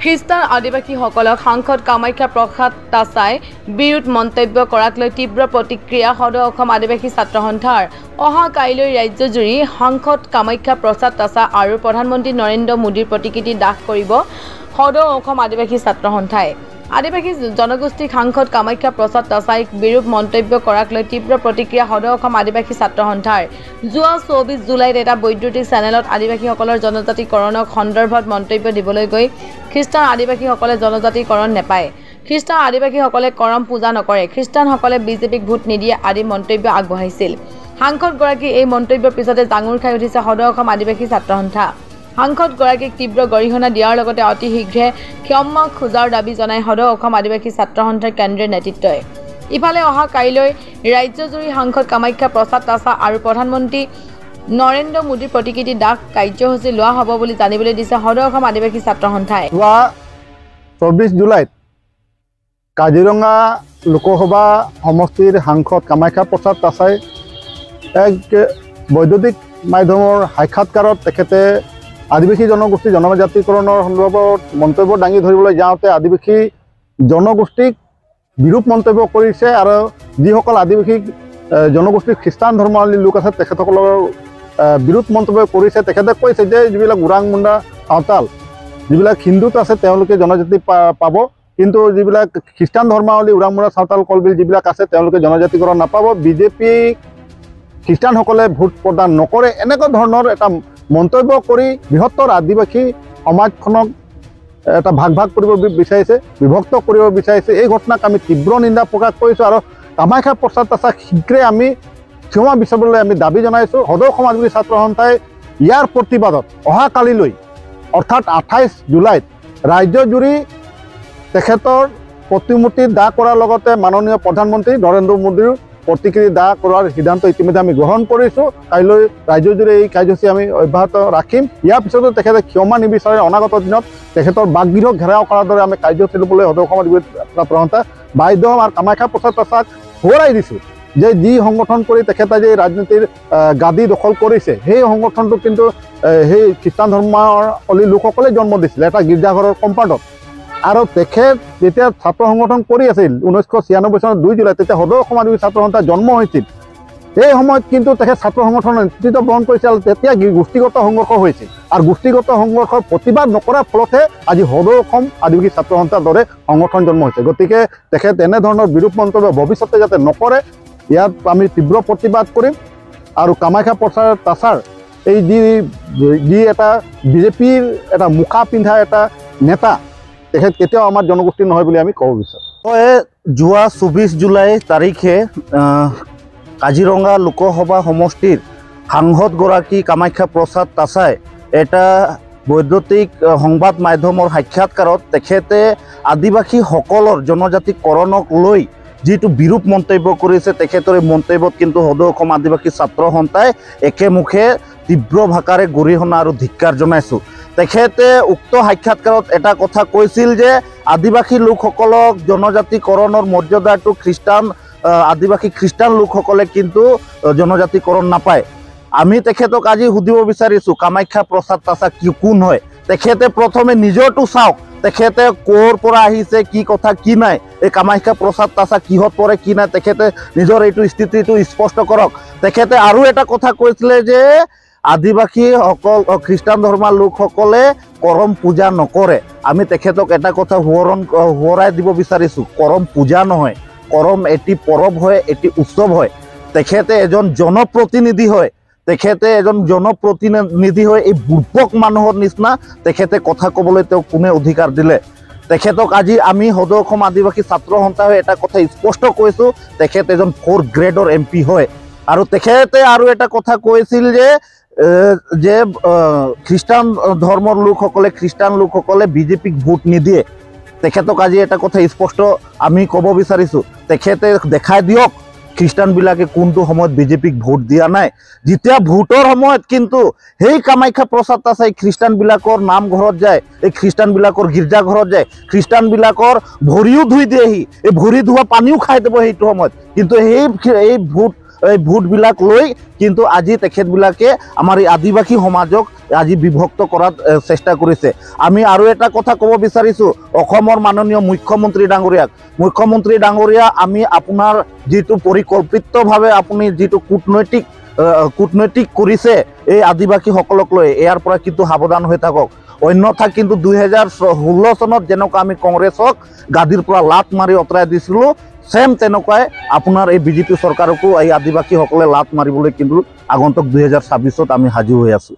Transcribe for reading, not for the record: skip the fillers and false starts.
খ্ৰীষ্টান আদিবাসীসকলক সাংসদ কামাখ্যা প্ৰসাদ তাছাই বিৰোধ মন্তব্য কৰাক লৈ তীব্ৰ প্ৰতিক্ৰিয়া সদৌ অসম আদিবাসী ছাত্ৰ সন্থাৰ অহা কাইলৈ ৰাজ্যজুৰি সাংসদ কামাখ্যা প্ৰসাদ তাছা আৰু প্ৰধানমন্ত্ৰী নৰেন্দ্ৰ মোদীৰ প্ৰতিকৃতি দাহ কৰিব সদৌ অসম আদিবাসী ছাত্ৰ সন্থাই আদিবাসী জনগোষ্ঠীক সাংসদ কামাখ্যা প্ৰসাদ তাছাইক বিৰোধ মন্তব্য কৰাক লৈ তীব্ৰ প্ৰতিক্ৰিয়া সদৌ অসম আদিবাসী ছাত্ৰ সন্থাৰ যোৱা 24 জুলাইত এটা বৈদ্যুতিক চেনেলত আদিবাসীসকলৰ জনজাতিকৰণক সন্দৰ্ভত মন্তব্য দিবলৈ গৈ খ্ৰীষ্টান আদিবাসীসকলে জনজাতিকৰণ নেপায় খ্ৰীষ্টান আদিবাসীসকলে কৰম পূজা নকৰে খ্ৰীষ্টানসকলে বিজেপিক ভোট নিদিয়ে আদি মন্তব্য আগবঢ়াইছিল সাংসদগৰাকী এই মন্তব্যৰ পিছতে জাঙুৰ খাই উঠিছে সদৌ অসম আদিবাসী ছাত্ৰ সন্থা সাংসদগৰাকীক তীব্ৰ গৰিহণা দিয়াৰ লগতে অতি শীঘ্ৰে ক্ষমা খোজাৰ দাবী জনাই সদৌ অসম আদিবাসী ছাত্ৰ সন্থাৰ কেন্দ্ৰীয় নেতৃত্বই ইফালে অহা কাইলৈ ৰাজ্যজুৰি সাংসদ কামাখ্যা প্ৰসাদ তাছা আৰু প্ৰধানমন্ত্ৰী নৰেন্দ্ৰ মোদীৰ প্ৰতিকৃতি দাহ কাৰ্যসূচী লোৱা হ'ব বুলি জানিবলৈ দিছে সদৌ অসম আদিবাসী ছাত্ৰ সন্থাই 24 জুলাইত কাজিৰঙা লোকসভা সমষ্টিৰ সাংসদ কামাখ্যা প্ৰসাদ তাছাই এক বৈদ্যুতিক মাধ্যমৰ সাক্ষাৎকাৰত তেখেতে আদিবাসী জনগোষ্ঠী জনজাতিকৰণৰ সন্দৰ্ভত মন্তব্য দাঙি ধৰিবলৈ যাওঁতে আদিবাসী জনগোষ্ঠীক বিৰূপ মন্তব্য কৰিছে আৰু যিসকল আদিবাসী জনগোষ্ঠীৰ খ্ৰীষ্টান ধৰ্মাৱলম্বী লোক আছে তেখেতসকলৰ বিৰোধ মন্তব্য কৰিছে তেখেতে কৈছে যে যিবিলাক ওৰাং মুণ্ডা সাঁওতাল যিবিলাক হিন্দুত আছে তেওঁলোকে জনজাতি পাব কিন্তু যিবিলাক খ্ৰীষ্টান ধৰ্মাৱলম্বী ওৰাং মুণ্ডা সাঁওতাল কলবিল যিবিলাক আছে তেওঁলোকে জনজাতিকৰণ নাপাব বিজেপি খ্ৰীষ্টানসকলে ভোট প্ৰদান নকৰে এনেকুৱা ধৰণৰ এটা মন্তব্য কৰি বৃহত্তৰ আদিবাসী সমাজখনক এটা ভাগ কৰিব বিচাৰিছে বিভক্ত কৰিব বিচাৰিছে এই ঘটনাক আমি তীব্ৰ নিন্দা প্ৰকাশ কৰিছোঁ আৰু কামাখ্যা প্ৰসাদ তাছাক শীঘ্ৰে আমি ক্ষমা বিচাৰিবলৈ আমি দাবী জনাইছোঁ সদৌ অসম আদিবাসী ছাত্ৰ সন্থাই ইয়াৰ প্ৰতিবাদত অহা কালিলৈ অৰ্থাৎ 28 জুলাইত ৰাজ্যজুৰি তেখেতৰ প্ৰতিমূৰ্তি দাহ কৰাৰ লগতে মাননীয় প্ৰধানমন্ত্ৰী নৰেন্দ্ৰ মোদীৰ প্ৰতিক্ৰিয়া দাহ কৰাৰ সিদ্ধান্ত ইতিমধ্যে আমি গ্ৰহণ কৰিছোঁ কাইলৈ ৰাজ্যজুৰি এই কাৰ্যসূচী আমি অব্যাহত ৰাখিম ইয়াৰ পিছতো তেখেতে ক্ষমা নিবিচাৰে অনাগত দিনত তেখেতৰ বাকগৃহ ঘেৰাও কৰাৰ দৰে আমি কাৰ্যসূচী ল'বলৈ সদৌ অসম আদিবাসী ছাত্ৰ সন্থা বাধ্য হ'ম আৰু কামাখ্যা প্ৰসাদ তাছাক সোঁৱৰাই দিছোঁ যে যি সংগঠন কৰি তেখেতে যে ৰাজনীতিৰ গাদী দখল কৰিছে সেই সংগঠনটো কিন্তু সেই খ্ৰীষ্টান ধৰ্মাৱলম্বী লোকসকলে জন্ম দিছিলে এটা গীৰ্জাঘৰৰ কম্পাউণ্ডত আৰু তেখেত যেতিয়া ছাত্ৰ সংগঠন কৰি আছিল 1996 চনৰ 2 জুলাই তেতিয়া সদৌ অসম আদিবাসী ছাত্ৰ সন্থা জন্ম হৈছিল এই সময়ত কিন্তু তেখেত ছাত্ৰ সংগঠনৰ নেতৃত্ব বহন কৰিছিল তেতিয়া গোষ্ঠীগত সংঘৰ্ষ হৈছিল আৰু গোষ্ঠীগত সংঘৰ্ষৰ প্ৰতিবাদ নকৰাৰ ফলতহে আজি সদৌ অসম আদিবাসী ছাত্ৰ সন্থাৰ দৰে সংগঠন জন্ম হৈছে গতিকে তেখেত এনেধৰণৰ বিৰূপ মন্তব্য ভৱিষ্যতে যাতে নকৰে ইয়াত আমি তীব্ৰ প্ৰতিবাদ কৰিম আৰু কামাখ্যা প্ৰসাদ তাছাৰ এই যি এটা বিজেপিৰ এটা মুখা পিন্ধা এটা নেতা তেখেত কেতিয়াও আমাৰ জনগোষ্ঠীৰ নহয় বুলি আমি ক'ব বিচাৰোঁ যোৱা 24 জুলাই তাৰিখে কাজিৰঙা লোকসভা সমষ্টিৰ সাংসদগৰাকী কামাখ্যা প্ৰসাদ তাছাই এটা বৈদ্যুতিক সংবাদ মাধ্যমৰ সাক্ষাৎকাৰত তেখেতে আদিবাসীসকলৰ জনজাতিকৰণক লৈ যিটো বিৰূপ মন্তব্য কৰিছে তেখেতৰ এই মন্তব্যত কিন্তু সদৌ অসম আদিবাসী ছাত্ৰ সন্থাই একেমুখে তীব্ৰ ভাষাৰে গৰিহণা আৰু ধিক্কাৰ জনাইছোঁ তেখেতে উক্ত সাক্ষাৎকাৰত এটা কথা কৈছিল যে আদিবাসী লোকসকলক জনজাতিকৰণৰ মৰ্যাদাটো আদিবাসী খ্ৰীষ্টান লোকসকলে কিন্তু জনজাতিকৰণ নাপায় আমি তেখেতক আজি সুধিব বিচাৰিছোঁ কামাখ্যা প্ৰসাদ তাছা কোন হয় তেখেতে প্ৰথমে নিজৰটো চাওক তেখেতে ক'ৰ পৰা আহিছে কি কথা কি নাই এই কামাখ্যা প্ৰসাদ তাছা কিহত পৰে কি নাই তেখেতে নিজৰ এইটো স্থিতিটো স্পষ্ট কৰক তেখেতে আৰু এটা কথা কৈছিলে যে আদিবাসীসকল খ্ৰীষ্টান ধৰ্মৰ লোকসকলে কৰম পূজা নকৰে আমি তেখেতক এটা কথা সোঁৱৰাই দিব বিচাৰিছোঁ কৰম পূজা নহয় কৰম এটি পৰৱ হয় এটি উৎসৱ হয় তেখেতে এজন জনপ্ৰতিনিধি হয় তেখেতে এজন জনপ্ৰতিনিধি হয় এই বুৰ্বক মানুহৰ নিচিনা তেখেতে কথা ক'বলৈ তেওঁ কোনে অধিকাৰ দিলে তেখেতক আজি আমি সদৌ অসম আদিবাসী ছাত্ৰ সন্থাই এটা কথা স্পষ্ট কৈছোঁ তেখেত এজন 4th গ্ৰেডৰ MP হয় আৰু তেখেতে আৰু এটা কথা কৈছিল যে খ্ৰীষ্টান ধৰ্মৰ লোকসকলে খ্ৰীষ্টান লোকসকলে বিজেপিক ভোট নিদিয়ে তেখেতক আজি এটা কথা স্পষ্ট আমি ক'ব বিচাৰিছোঁ তেখেতে দেখাই দিয়ক খ্ৰীষ্টানবিলাকে কোনটো সময়ত বিজেপিক ভোট দিয়া নাই যেতিয়া ভোটৰ সময়ত কিন্তু সেই কামাখ্যা প্ৰসাদ তাছাই খ্ৰীষ্টানবিলাকৰ নামঘৰত যায় এই খ্ৰীষ্টানবিলাকৰ গীৰ্জাঘৰত যায় খ্ৰীষ্টানবিলাকৰ ভৰিও ধুই দিয়েহি এই ভৰি ধোৱা পানীও খাই দিব সেইটো সময়ত কিন্তু এই ভোট এই ভোটবিলাক লৈ কিন্তু আজি তেখেতবিলাকে আমাৰ এই আদিবাসী সমাজক আজি বিভক্ত কৰাত চেষ্টা কৰিছে। আমি আৰু এটা কথা ক'ব বিচাৰিছোঁ অসমৰ মাননীয় মুখ্যমন্ত্ৰী ডাঙৰীয়া, আমি আপোনাৰ যিটো পৰিকল্পিতভাৱে আপুনি যিটো কূটনৈতিক কৰিছে এই আদিবাসীসকলক লৈ, ইয়াৰ পৰা কিন্তু সাৱধান হৈ থাকক। অন্যথা কিন্তু 2016 চনত যেনেকুৱা আমি কংগ্ৰেছক গাদীৰ পৰা লাত মাৰি আঁতৰাই দিছিলোঁ, সেম তেনেকুৱাই আপোনাৰ এই বিজেপি চৰকাৰকো এই আদিবাসীসকলে লাত মাৰিবলৈ কিন্তু আগন্তুক 2026ত আমি সাজু হৈ আছোঁ।